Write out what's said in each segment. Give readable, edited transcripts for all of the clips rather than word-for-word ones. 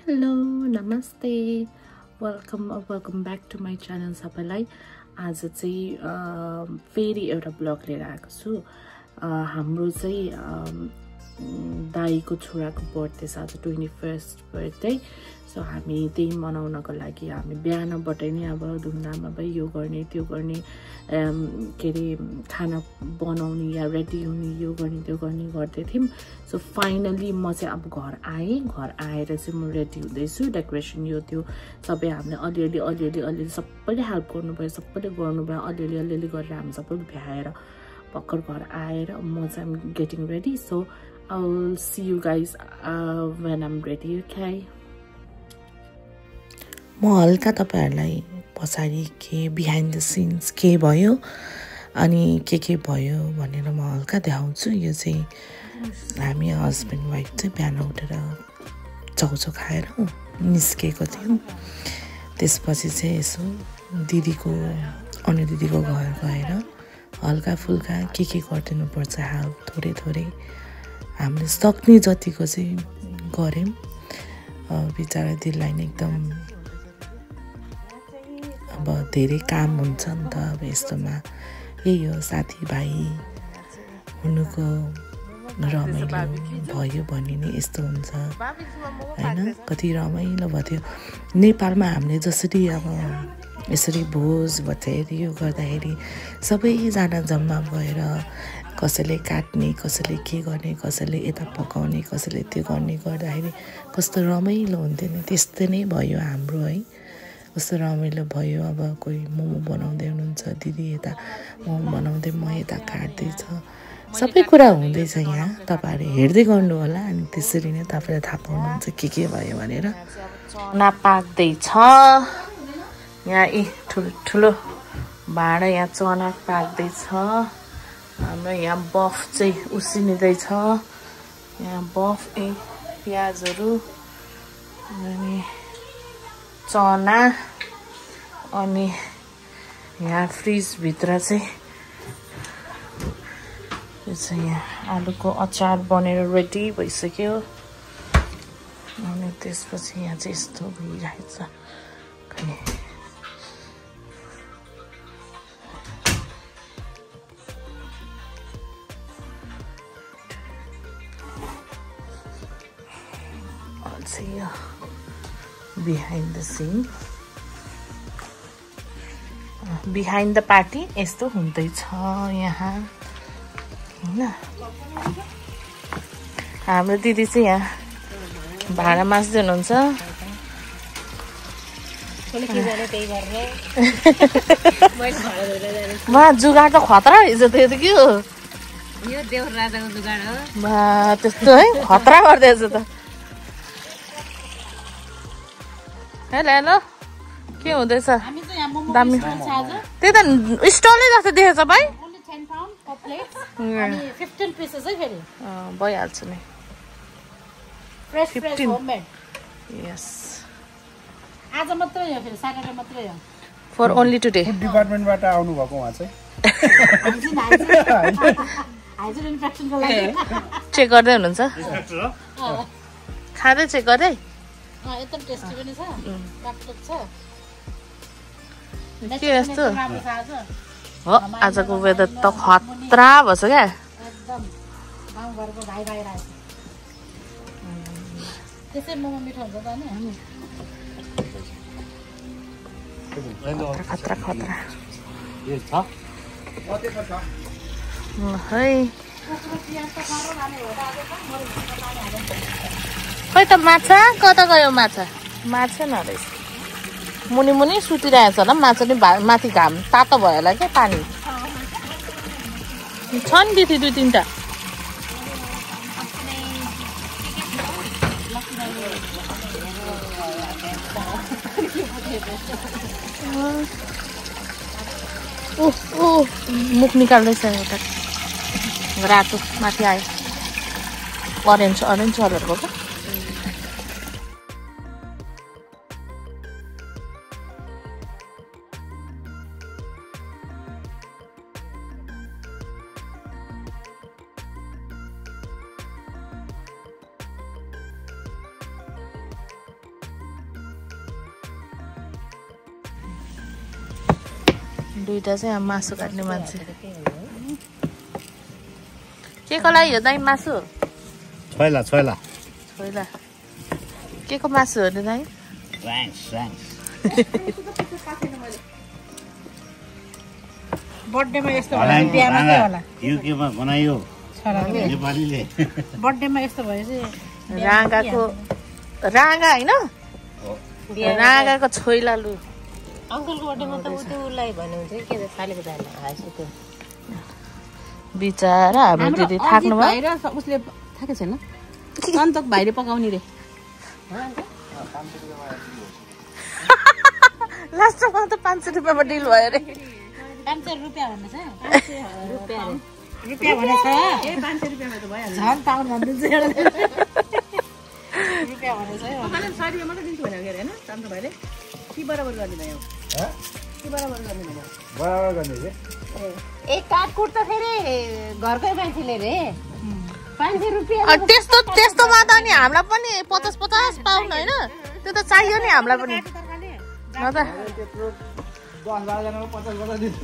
Hello नमस्ते welcome back to my channel सबैलाई। आज चाहिँ फेरि एउटा ब्लग लिएर आएको छु। हाम्रो चाहिँ दाइको छोराको बर्थडे छ आज 21st बर्थडे। सो हामी त्यही मनाउनको लागि हामी बिहानबाटै नै अब धुमधाम अब यो गर्ने त्यो गर्ने के अरे खाना बनाउने या रेडी हुने यो गर्ने त्यो गर्ने गर्दै थियौँ। सो फाइनली म चाहिँ अब घर आएर चाहिँ म रेडी हुँदैछु। डेकोरेसन यो त्यो सबै हामीले अलिअलि सबैले हेल्प गर्नुभयो, सबैले गर्नुभयो, अलिअलि गरेर हामी सबैले भ्याएर भर्खर घर आएर म चाहिँ getting ready. So I will see you guys when I'm ready, okay? म हल्का तपाईहरुलाई पछाडी के बिहाइन्ड द सिन्स के भयो अनि के भयो भनेर म हल्का देखाउँछु। यो चाहिँ हामी हस्बेन्ड वाइफ चाहिँ बिहान उठेर चाउचाउ खाएर निस्केको थियौँ। त्यसपछि चाहिँ यसो दिदीको अनि दिदीको घर गएर हल्का फुल्का के गरिदिनु पर्छ हेल्प थोरै हामीले सक्ने जतिको चाहिँ गर्यौँ। बिचारा दिदीलाई नै एकदम अब धेरै काम हुन्छ नि त। अब यस्तोमा यही हो साथीभाइ हुनुको रमाइलो भयो भने नि यस्तो हुन्छ हैन। कति रमाइलो भयो। नेपालमा हामीले जसरी अब यसरी भोज भतेर यो गर्दाखेरि सबैजना जम्मा भएर कसैले काट्ने, कसैले के गर्ने, कसैले यता पकाउने, कसैले त्यो गर्ने गर्दाखेरि कस्तो रमाइलो हुन्थ्यो नि। त्यस्तै नै भयो हाम्रो है। कस्तो रमाइलो भयो। अब कोही मोमो बनाउँदै हुनुहुन्छ, दिदी यता मोमो बनाउँदै म यता काट्दैछ, सबै कुरा हुँदैछ यहाँ। तपाईँहरू हेर्दै गर्नु होला अनि त्यसरी नै तपाईँले थाहा पाउनुहुन्छ के भयो भनेर। चना पाक्दैछ यहाँ। ठुलो भाँडा यहाँ चना पाक्दैछ। हाम्रो यहाँ बफ चाहिँ उसिनिँदैछ। यहाँ बफ प्याजहरू अनि चना अनि यहाँ फ्रिजभित्र चाहिँ यो चाहिँ यहाँ आलुको अचार बनेर रेडी भइसक्यो। अनि त्यसपछि यहाँ चाहिँ यस्तो भइरहेछ। Behind the scene behind the party यस्तो हुँदैछ यहाँ हैन। हाम्रो दिदी चाहिँ यहाँ भाँडा माझ्दै हुनुहुन्छ। वा जुगाड त खतरा हिजो त्यो त के हो यो देउर राजाको जुगाड हो। वा त्यस्तो है खतरा गर्दैछ त। हेलो के हुँदैछ दामी। त्यही त स्टलै जस्तो देखेछ भाइ। भइहाल्छ नि 15 यस। आज मात्रै हो फेरि सटरडे मात्रै हो फर ओन्ली टुडे। फुड डिपार्टमेन्टबाट आउनु भएको उहाँ चाहिँ हाइजिन इन्फेक्सनको लागि चेक गर्दै हुनुहुन्छ। खाँदै चेक गर्दै एकदम टेस्टी पनि छ। काटलुक छ के यस्तो हो। आजको वेदर त खतरा भएछ क्या। एकदम गाउँघरको भाइ रहेछ। त्यसै मोमो मिठो हुन्छ त नि। खतरा है। खै त माछा कता गयो? माछा नरहेछ। मुनि सुतिरहेछ होला। माछा नि माथि घाम तातो भयो होला क्या। पानी छ नि दिदी 2-3टा। मुख निकाल्दैछ एउटा रातो माथि आयो। अरेन्ज कलरको क्या। दुईटा चाहिँ मासु काट्ने मान्छे के को लागि हो दाइ मासु छोइला छोइला छोइला के को मासु हो नि दाइ बर्थडेमा यस्तो भयो बिहामा के होला युकेमा बनायो नेपालीले बर्थडेमा यस्तो भयो चाहिँ राँगाको राँगा हैन राँगाको छोइला लु अंकलको बर्थडेमा त उलाई भन्नु हुन्छ के फालेको दाल हाइसको बिचारा हाम्रो दिदी थाक्नु भयो भाइ र उसले थाके छैन सन्तोक भाइले पकाउने रे लास्टमा त 500 रुपैयाँमा डिल भयो रे 500 रुपैयाँ भन्दैछ रुपैयाँ भनेछ ए 500 रुपैयाँमा त भइहाल्छ झन् पाउन भन्दिन्छ एउटा रुपैयाँ भनेछ तपाईले 100 रुपैयाँ मात्र दिन्छु भनेको हैन सन्तोक भाइले के बराबर गर्ने भयो के बराबर गर्ने भयो बराबर गर्ने रे एक काटकुट त फेरि घरकै मान्छेले रे 500 रुपैयाँ त्यस्तोमा त नि हामीलाई पनि 50 पाउन हैन त्यो त चाहियो नि हामीलाई पनि न त 10-12 जनाको 50 दिन्छ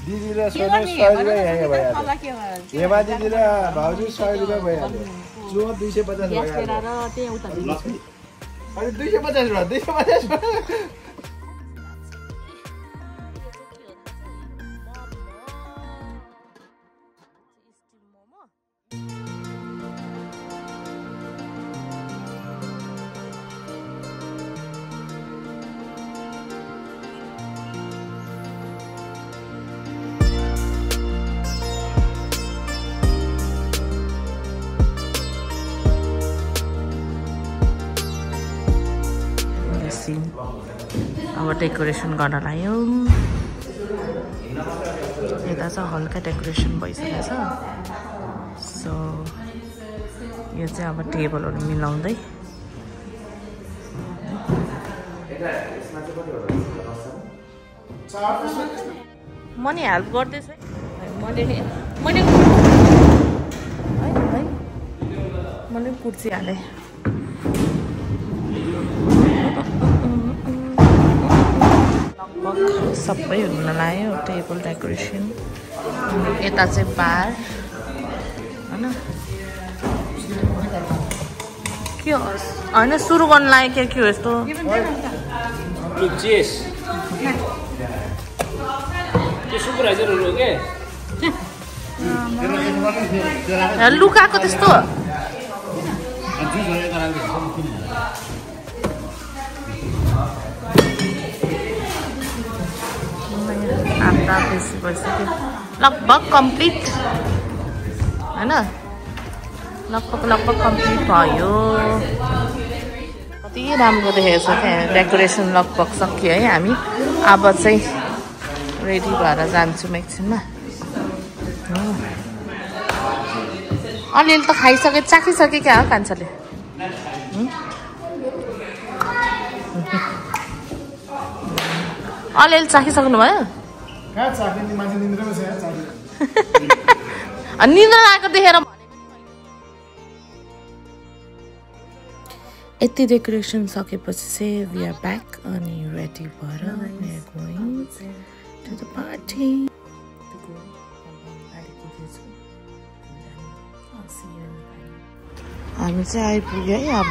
दिदीले 100 रुपैयाँ भइहाल्यो हेमा दिदी र भाउजू 100 रुपैयाँ भइहाल्यो जो 250 भइहाल्यो अनि 250 अब डेकोरेसन गर्न लाग्यो यता चाहिँ हल्का डेकोरेसन भइसकेको छ सो यो चाहिँ अब टेबलहरू मिलाउँदै म नि हेल्प गर्दैछु मैले कुर्सी हालेँ सबै हुन लाग्यो टेबल डेकोरेसन यता चाहिँ बार हैन के हैन सुरु गर्न लाग्यो के हो यस्तो लुकाको त्यस्तो आटा बेसी भइसक्यो लगभग कम्प्लिट हैन लगभग कम्प्लिट भयो कति राम्रो देखेको छ क्या डेकोरेसन लगभग सक्यो है हामी अब चाहिँ रेडी भएर जान्छौँ एकछिनमा अलिअलि त खाइसके चाखिसके क्या हो कान्छाले अलिअलि चाखिसक्नु भयो निन्द्रा आएको देखेर यति डेकोरेसन सकेपछि चाहिँ वी आर ब्याक अनि रेडी भएर we are going to the party हामी चाहिँ आइपुग्यो है अब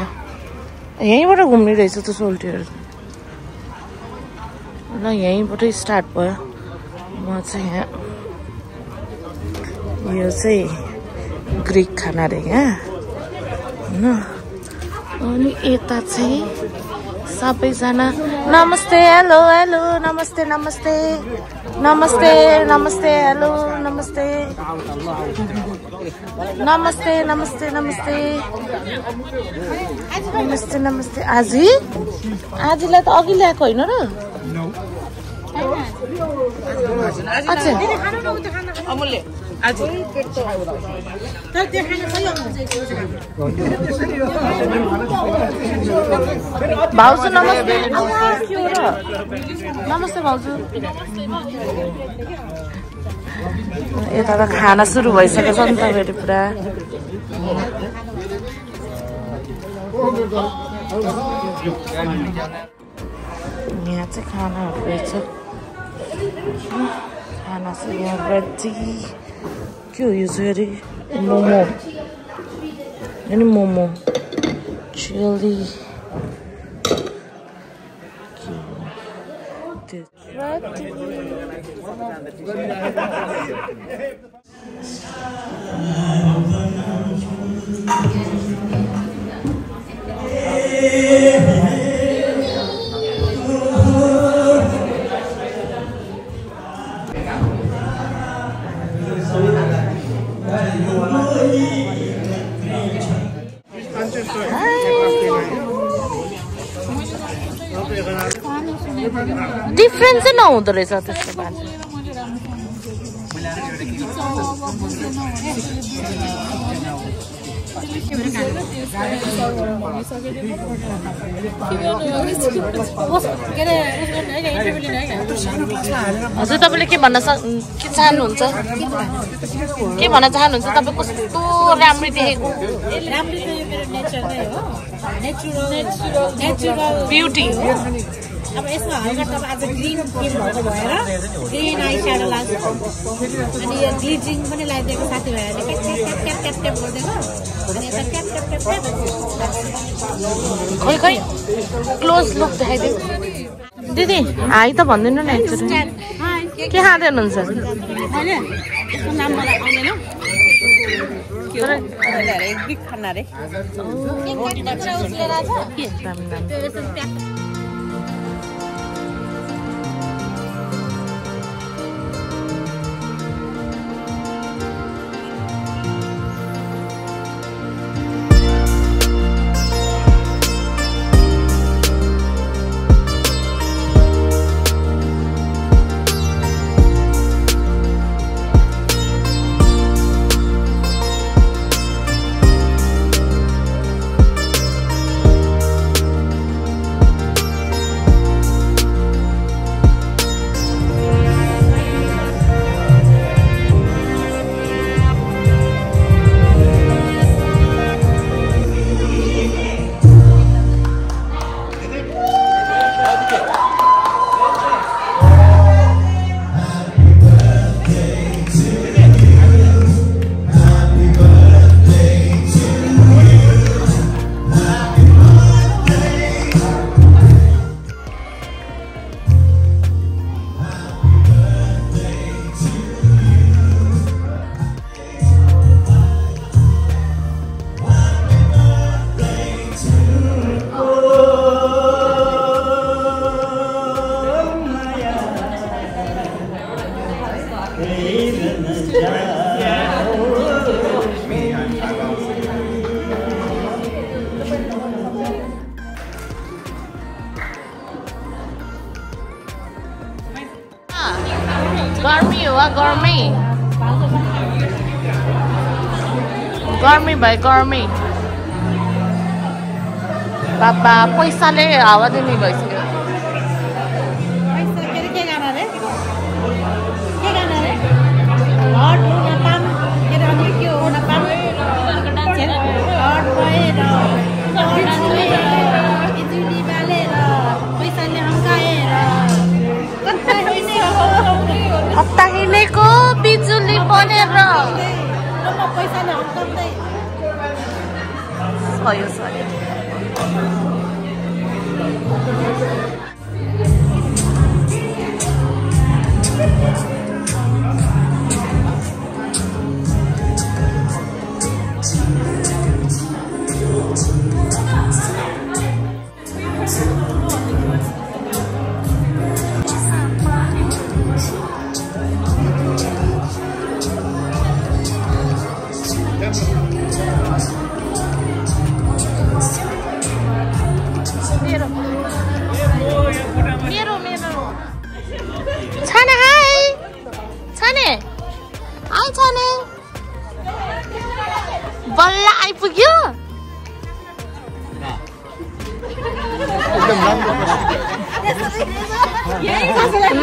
यहीँबाट घुम्ने रहेछ त सोल्टीहरू ल यहीँबाटै स्टार्ट भयो म चाहिँ यहाँ यो चाहिँ ग्रिक खाना रे यहाँ होइन अनि यता चाहिँ सबैजना नमस्ते हेलो हेलो नमस्ते नमस्ते नमस्ते नमस्ते हेलो नमस्ते नमस्ते नमस्ते नमस्ते नमस्ते नमस्ते आजी आजीलाई त अघि ल्याएको होइन र अमूल्य आज भाउजू नमस्ते नमस्ते भाउजू यता त खाना सुरु भइसकेछ नि त फेरि पुरा यहाँ चाहिँ खानाहरू रहेछ खाना चाहिँ यहाँ रेडी के हो यो चाहिँ अरे मोमो अनि मोमो चिली डिफ्रेन्स चाहिँ नहुँदो रहेछ त्यसको बाद हजुर तपाईँले के भन्न चाहनुहुन्छ के भन्न चाहनुहुन्छ तपाईँ कस्तो राम्रै देखेको ब्युटी अब यसमा हल्का तपाईँ आज ग्रिन फिल भएको भएर ग्रिन आई स्याडो लाग्छ अनि यो ग्लिचिङ पनि लगाइदिएको साथीभाइहरूले ट्याप ट्याप ट्याप गरिदिएको अनि यता ट्याप ट्याप ट्याप ट्याप खै खै क्लोज लुक देखाइदिनु दिदी हाई त भनिदिनु न एकचोटि के खाँदै हुनुहुन्छ मैले यसको नाम मलाई आउँदैन एक बिग खाना रे गर्मी हो गर्मी गर्मी भाइ गर्मी बाबा पैसाले हावा दिने भइसक्यो हप्ता हिँडेको बिजुली बनेर सयो सयो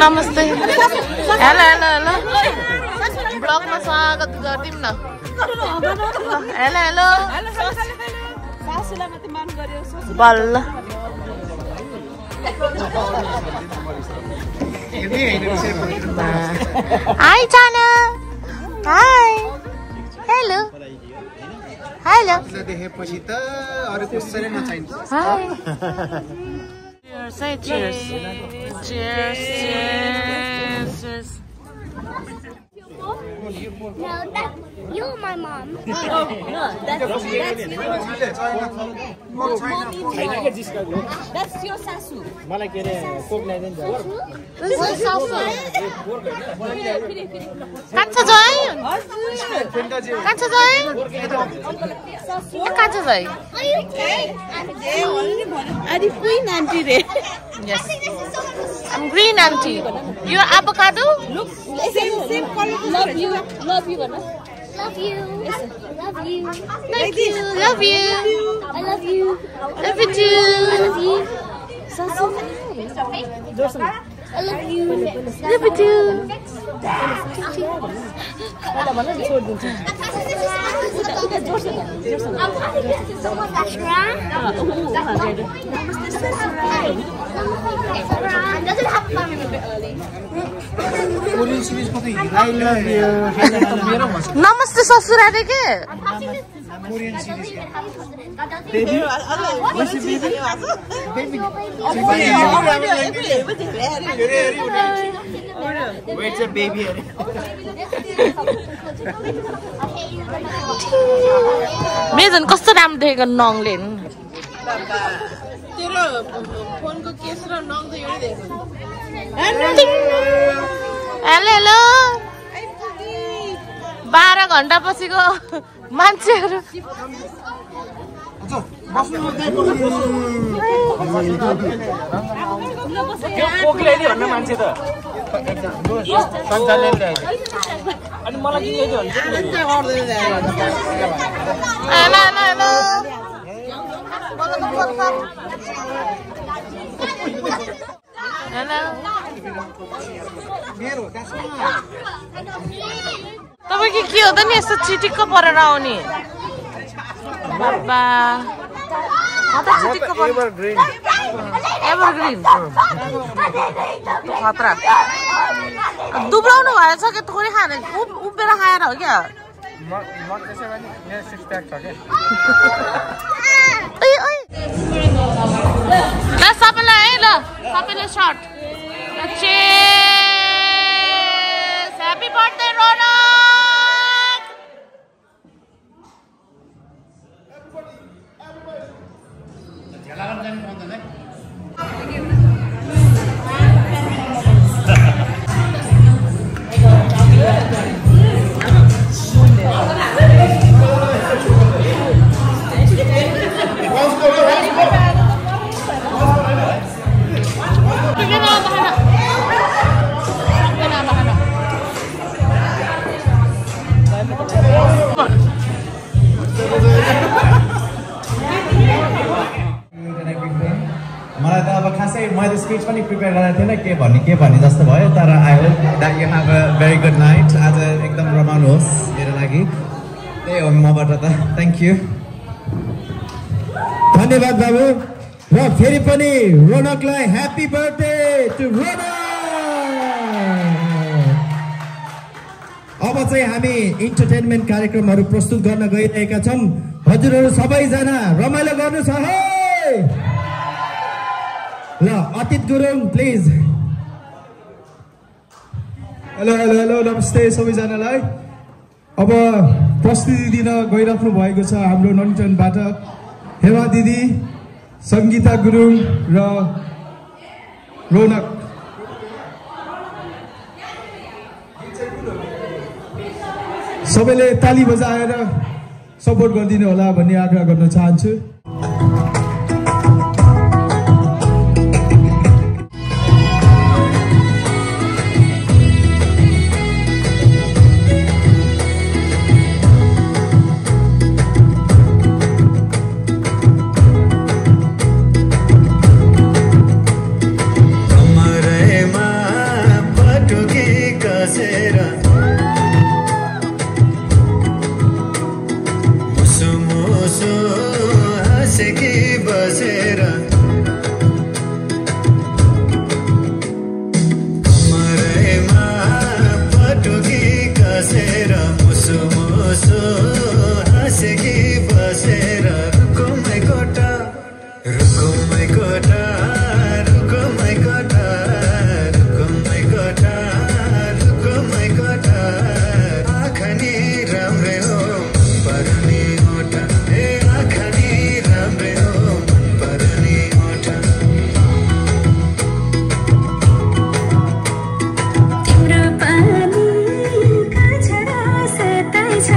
नमस्ते हेलो हेलो हेलो ब्लगमा स्वागत गर्दिम न हेलो हेलो बल्ल हाई चाना हाई हेलो हेलो देखेपछि त अरु कसैले नचाहिन्छ high Say cheers. Cheers, cheers, cheers. No, you're my mom. No, that's your sasu. This is sasu. Kancha jai? Kancha jai? Kancha jai? Are you okay? Are you queen auntie there? Yes. I'm green auntie. You're avocado? Look, same color. Love you, Love you. Love you. Thank you. Love you. I love you. Love you too. I love you. Sasu. I love you. Love you too. I love you. Namaste ससुराले के Baby? What's your baby? Where's your baby? मेजन कस्तो राम्रो देखेको नङले तेरो फोनको case र नङ त एउटै देखेको हेलो हेलो 12 घण्टा पछिको मान्छेहरु कोकले नि भन्न मान्छे त सञ्चालन ल्यायो अनि मलाई के दियो भने हेलो हेलो हेलो हेलो तपाईको के हो त नि यस्तो चिटिक्क परेर आउने बाबा चिटिक्क परेर एभरग्रीन खतरा दुब्लाउनु भएछ के थोरै खाने उभिएर खाएर हो क्या म त्यसै भने मेरो 6 प्याक छ के ल सबैलाई है ल सबैले short chess happy birthday Ronak मलाई त अब खासै मैले स्पिच पनि प्रिपेयर गरेको थिएन के भन्ने जस्तो भयो तर I hope that you have a very good night आज एकदम रमाउनु होस् मेरो लागि त्यही हो मबाट त थ्याङ्क यू धन्यवाद बाबु र फेरि पनि रोनकलाई ह्याप्पी बर्थडे टु रोनक अब चाहिँ हामी इन्टरटेनमेन्ट कार्यक्रमहरू प्रस्तुत गर्न गइरहेका छौँ हजुरहरू सबैजना रमाइलो गर्नु छ है ल Atit Gurung please hello hello hello नमस्ते सबैजनालाई अब प्रस्तुति दिन गइराख्नु भएको छ हाम्रो ननिटनबाट हेमा दिदी सङ्गीता गुरुङ र रोनक सबैले ताली बजाएर सपोर्ट गरिदिनु होला भन्ने आग्रह गर्न चाहन्छु बसेर मुसु मुसु हाँसेकी बसेर कमरैमा पटुकी कसेर मुसु मुसु हाँसेकी बसेर रुकुमै कोटा रुकुमै कोटा रुकुमै कोटा रुकुमै कोटा रुकुमै कोटा आँखानी राम्रै हो पर्ने ओठा ए आँखानी राम्रै हो पर्ने ओठा तिम्रो पानीका झरा सताइछ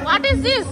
What is this?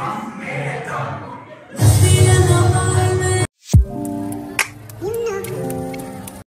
Mameta